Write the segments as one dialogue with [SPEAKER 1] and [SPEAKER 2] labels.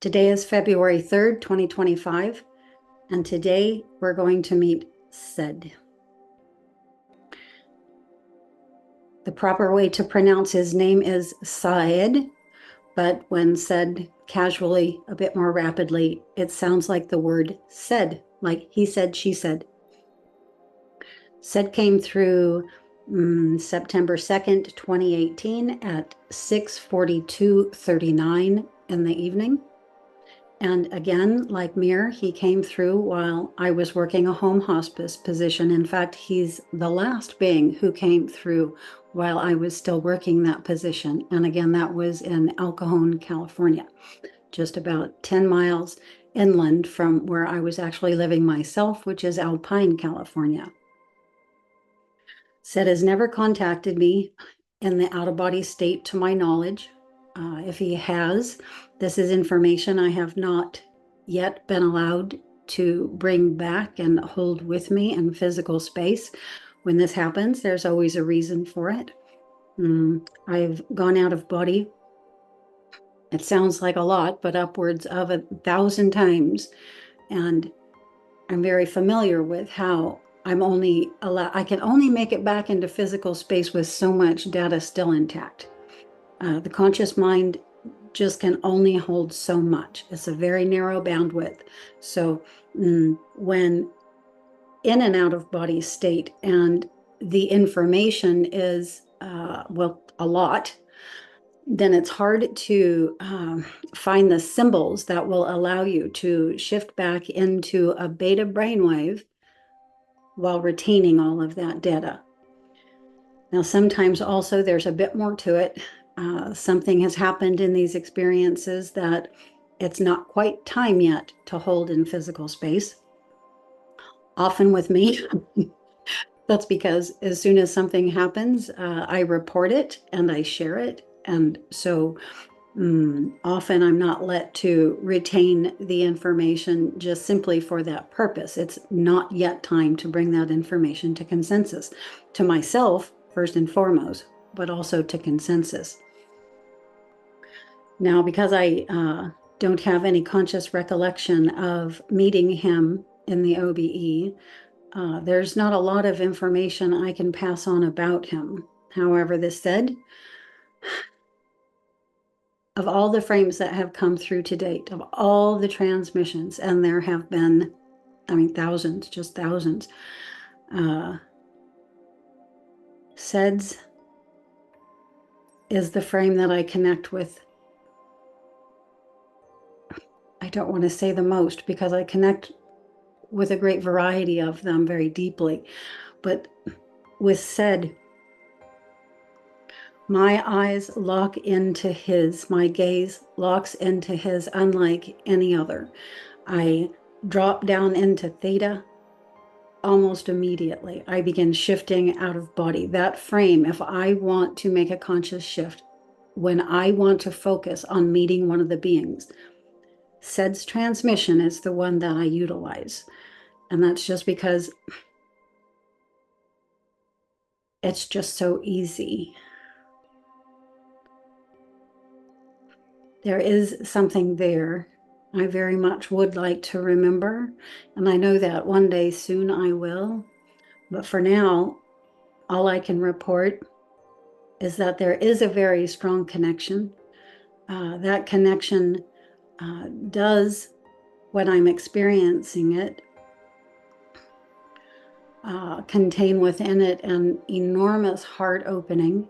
[SPEAKER 1] Today is February 3rd, 2025, and today we're going to meet Szaed. The proper way to pronounce his name is Szaed, but when said casually, a bit more rapidly, it sounds like the word said, like he said, she said. Szaed came through September 2nd, 2018 at 6:42:39 in the evening. And again, like Meer, he came through while I was working a home hospice position. In fact, he's the last being who came through while I was still working that position. And again, that was in Cajon, California, just about 10 miles inland from where I was actually living myself, which is Alpine, California. Szaed has never contacted me in the out-of-body state to my knowledge. If he has, this is information I have not yet been allowed to bring back and hold with me in physical space. When this happens, there's always a reason for it. I've gone out of body. It sounds like a lot, but upwards of 1,000 times. And I'm very familiar with how I can only make it back into physical space with so much data still intact. The conscious mind just can only hold so much. It's a very narrow bandwidth. So when in an out of body state and the information is, a lot, then it's hard to find the symbols that will allow you to shift back into a beta brainwave while retaining all of that data. Now, sometimes also there's a bit more to it. Something has happened in these experiences that it's not quite time yet to hold in physical space. Often with me, that's because as soon as something happens, I report it and I share it. And so often I'm not let to retain the information just simply for that purpose. It's not yet time to bring that information to consensus, to myself first and foremost, but also to consensus. Now, because I don't have any conscious recollection of meeting him in the OBE, there's not a lot of information I can pass on about him. However, this said, of all the frames that have come through to date, of all the transmissions, and there have been, thousands, just thousands, Szaed's is the frame that I connect with. I don't want to say the most because I connect with a great variety of them very deeply. But with Szaed, my eyes lock into his, my gaze locks into his unlike any other. I drop down into theta almost immediately. I begin shifting out of body. That frame, if I want to make a conscious shift, when I want to focus on meeting one of the beings, Szaed's transmission is the one that I utilize. And that's just because it's just so easy. There is something there I very much would like to remember, and I know that one day soon I will. But for now, all I can report is that there is a very strong connection. That connection does, when I'm experiencing it, contain within it an enormous heart opening.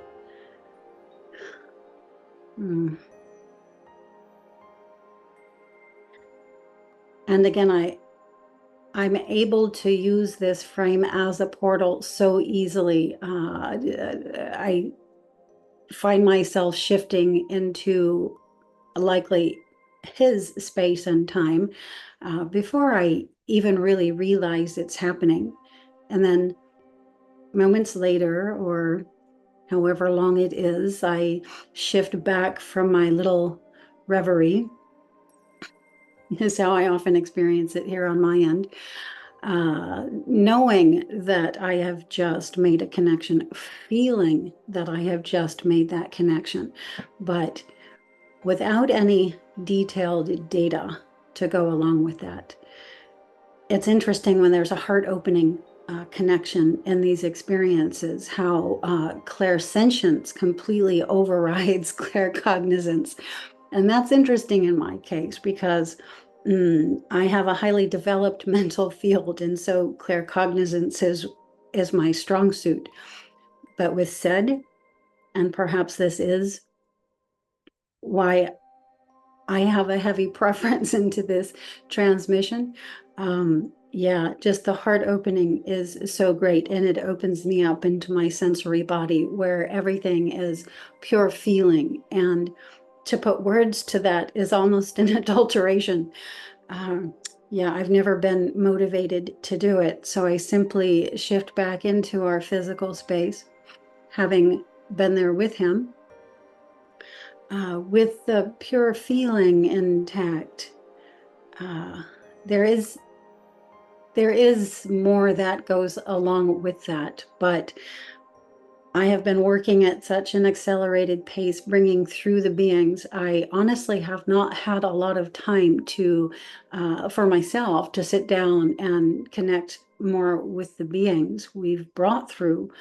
[SPEAKER 1] And again, I'm able to use this frame as a portal so easily. I find myself shifting into likely his space and time before I even really realize it's happening. And then moments later, or however long it is, I shift back from my little reverie. Is how I often experience it here on my end. Knowing that I have just made a connection, feeling that I have just made that connection, but without any detailed data to go along with that. It's interesting when there's a heart-opening connection in these experiences, how clairsentience completely overrides claircognizance. And that's interesting in my case because I have a highly developed mental field, and so claircognizance is my strong suit. But with Szaed, and perhaps this is why I have a heavy preference into this transmission. Yeah, just the heart opening is so great, and it opens me up into my sensory body where everything is pure feeling. And to put words to that is almost an adulteration. Yeah, I've never been motivated to do it. So I simply shift back into our physical space, having been there with him, with the pure feeling intact. There is more that goes along with that, but I have been working at such an accelerated pace, bringing through the beings. I honestly have not had a lot of time to, for myself, to sit down and connect more with the beings. We've brought through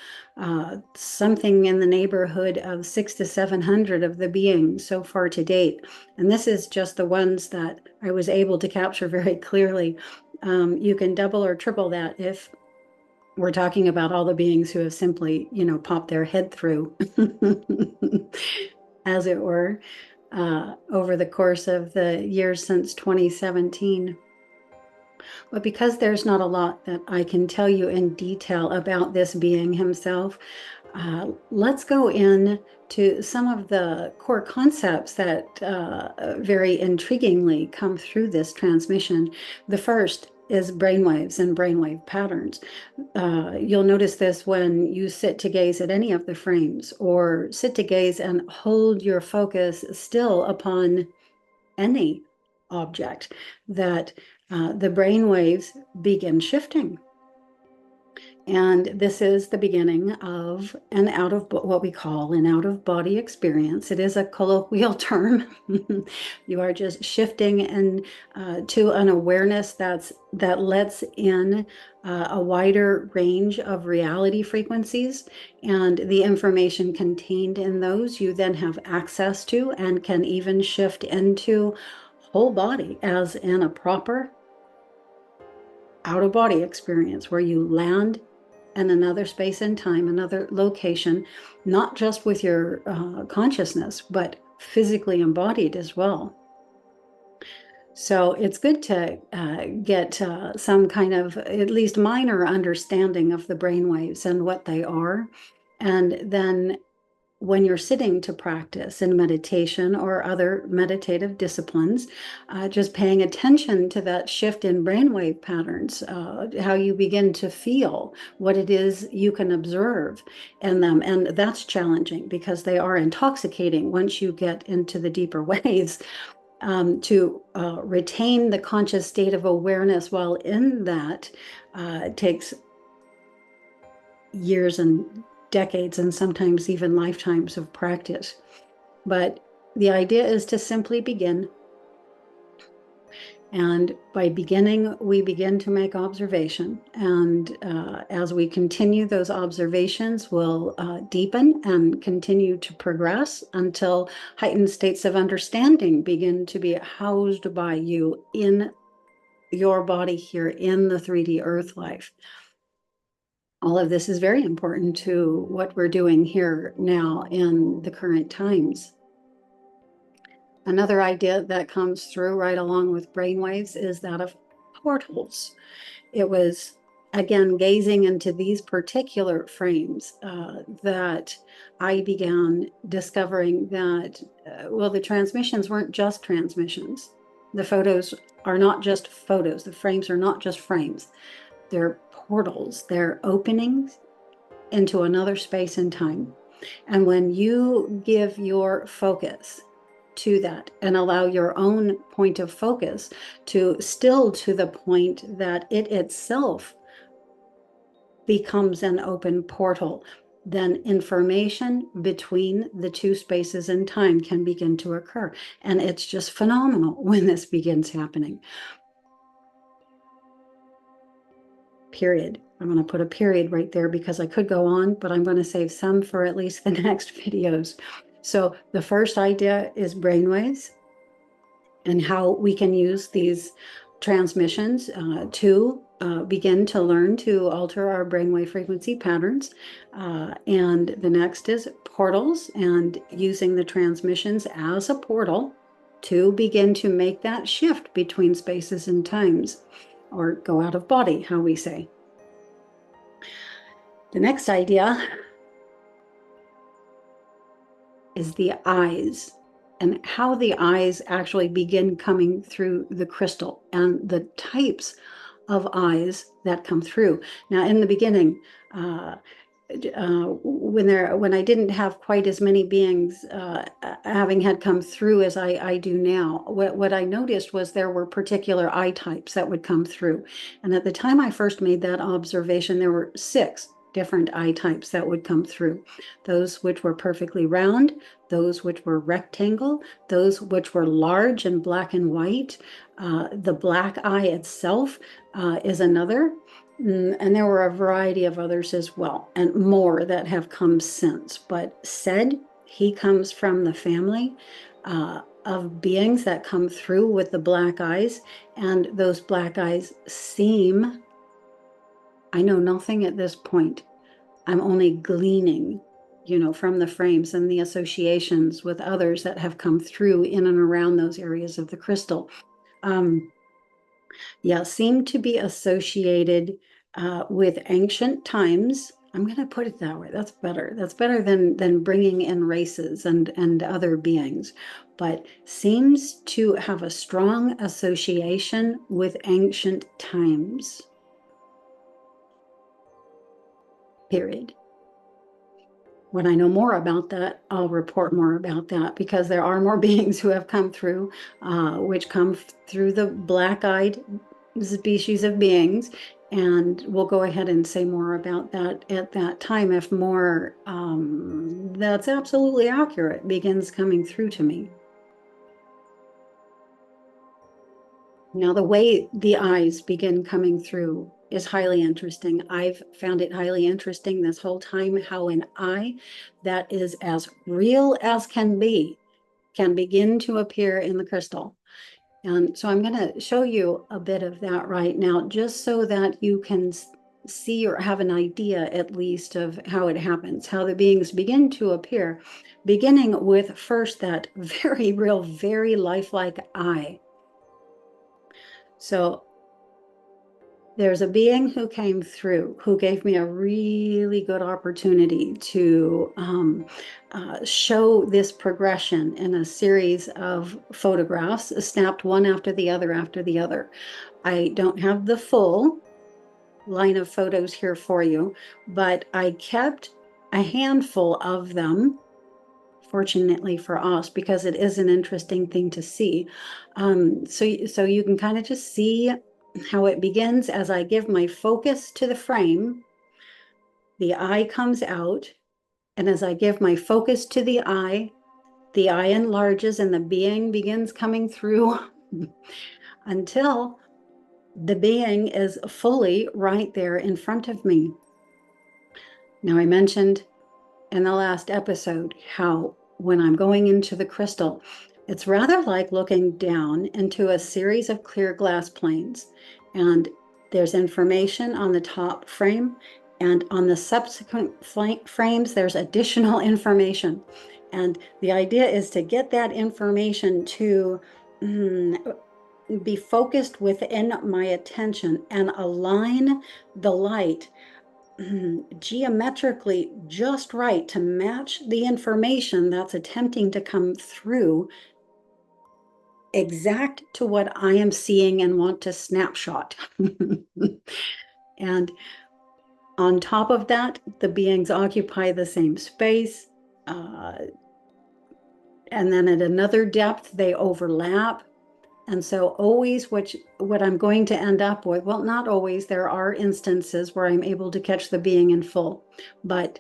[SPEAKER 1] something in the neighborhood of 600 to 700 of the beings so far to date. And this is just the ones that I was able to capture very clearly. You can double or triple that if we're talking about all the beings who have simply, popped their head through, as it were, over the course of the years since 2017. But because there's not a lot that I can tell you in detail about this being himself, let's go in to some of the core concepts that very intriguingly come through this transmission. The first is brainwaves and brainwave patterns. You'll notice this when you sit to gaze at any of the frames, or sit to gaze and hold your focus still upon any object, that the brainwaves begin shifting. And this is the beginning of what we call an out-of-body experience. It is a colloquial term. You are just shifting to an awareness that lets in a wider range of reality frequencies, and the information contained in those you then have access to, and can even shift into whole body, as in a proper out-of-body experience where you land in another space and time, another location, not just with your consciousness, but physically embodied as well. So it's good to get some kind of at least minor understanding of the brainwaves and what they are. And then when you're sitting to practice in meditation or other meditative disciplines, just paying attention to that shift in brainwave patterns, how you begin to feel, what it is you can observe in them. And that's challenging because they are intoxicating once you get into the deeper waves. To retain the conscious state of awareness while in that takes years and decades, and sometimes even lifetimes of practice. But the idea is to simply begin. And by beginning, we begin to make observation. And as we continue, those observations will deepen and continue to progress until heightened states of understanding begin to be housed by you in your body here in the 3D Earth life. All of this is very important to what we're doing here now in the current times. Another idea that comes through right along with brainwaves is that of portals. It was, again, gazing into these particular frames that I began discovering that, the transmissions weren't just transmissions. The photos are not just photos. The frames are not just frames. They're portals. They're openings into another space and time. And when you give your focus to that and allow your own point of focus to still to the point that it itself becomes an open portal, then information between the two spaces in time can begin to occur. And it's just phenomenal when this begins happening. Period. I'm going to put a period right there because I could go on, but I'm going to save some for at least the next videos. So the first idea is brainwaves and how we can use these transmissions to begin to learn to alter our brainwave frequency patterns. And the next is portals and using the transmissions as a portal to begin to make that shift between spaces and times, or go out of body, how we say. The next idea is the eyes, and how the eyes actually begin coming through the crystal and the types of eyes that come through. Now, in the beginning, when I didn't have quite as many beings having had come through as I do now, what I noticed was there were particular eye types that would come through. And at the time I first made that observation, there were 6 different eye types that would come through. Those which were perfectly round, those which were rectangle, those which were large and black and white. The black eye itself is another. And there were a variety of others as well, and more that have come since. But Szaed, he comes from the family of beings that come through with the black eyes, and those black eyes seem, I know nothing at this point. I'm only gleaning, from the frames and the associations with others that have come through in and around those areas of the crystal. Seem to be associated with ancient times. I'm going to put it that way. That's better. That's better than bringing in races and other beings, but seems to have a strong association with ancient times. Period. When I know more about that, I'll report more about that, because there are more beings who have come through, which come through the black-eyed species of beings. And we'll go ahead and say more about that at that time if more that's absolutely accurate begins coming through to me. Now, the way the eyes begin coming through is highly interesting. I've found it highly interesting this whole time how an eye that is as real as can be can begin to appear in the crystal. And so I'm going to show you a bit of that right now, just so that you can see or have an idea at least of how it happens, how the beings begin to appear, beginning with first that very real, very lifelike eye. So there's a being who came through who gave me a really good opportunity to show this progression in a series of photographs snapped one after the other after the other. I don't have the full line of photos here for you, but I kept a handful of them, fortunately for us, because it is an interesting thing to see. So you can kind of just see how it begins. As I give my focus to the frame, the eye comes out, and as I give my focus to the eye enlarges and the being begins coming through until the being is fully right there in front of me. Now, I mentioned in the last episode how when I'm going into the crystal, it's rather like looking down into a series of clear glass planes, and there's information on the top frame, and on the subsequent frames there's additional information. And the idea is to get that information to be focused within my attention and align the light geometrically just right to match the information that's attempting to come through exact to what I am seeing and want to snapshot. And on top of that, the beings occupy the same space. And then at another depth, they overlap. And so always what I'm going to end up with, well, not always, there are instances where I'm able to catch the being in full, but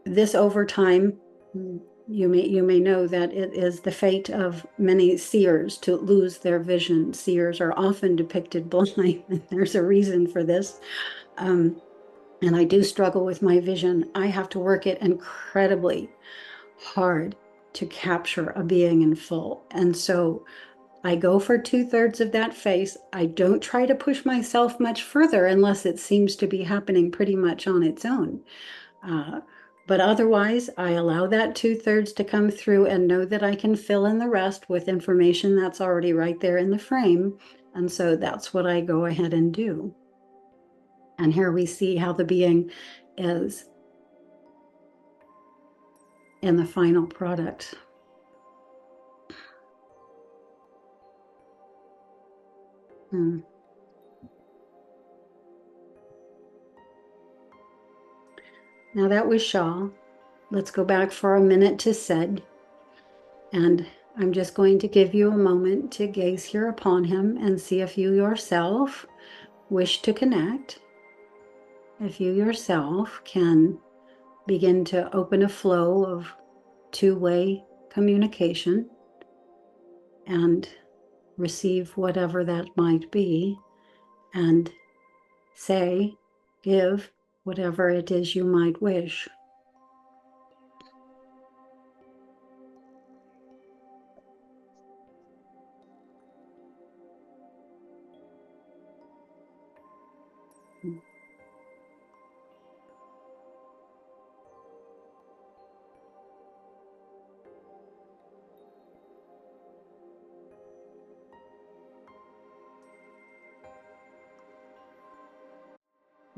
[SPEAKER 1] this over time, you may know that it is the fate of many seers to lose their vision. Seers are often depicted blind, and there's a reason for this. And I do struggle with my vision. I have to work it incredibly hard to capture a being in full. And so I go for 2/3 of that face. I don't try to push myself much further unless it seems to be happening pretty much on its own. Uh, but otherwise, I allow that 2/3 to come through and know that I can fill in the rest with information that's already right there in the frame. And so that's what I go ahead and do. And here we see how the being is in the final product. Hmm. Now that was Shah. Let's go back for a minute to Szaed. And I'm just going to give you a moment to gaze here upon him and see if you yourself wish to connect. If you yourself can begin to open a flow of two-way communication and receive whatever that might be, and say, give whatever it is you might wish.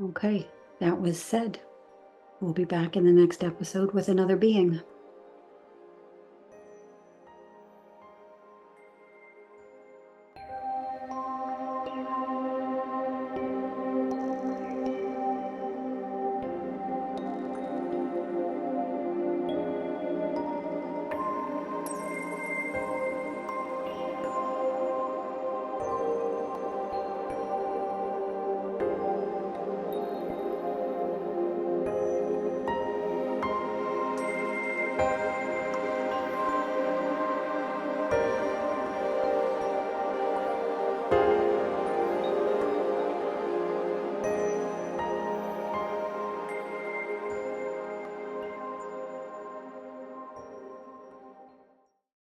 [SPEAKER 1] Okay, that was Szaed. We'll be back in the next episode with another being.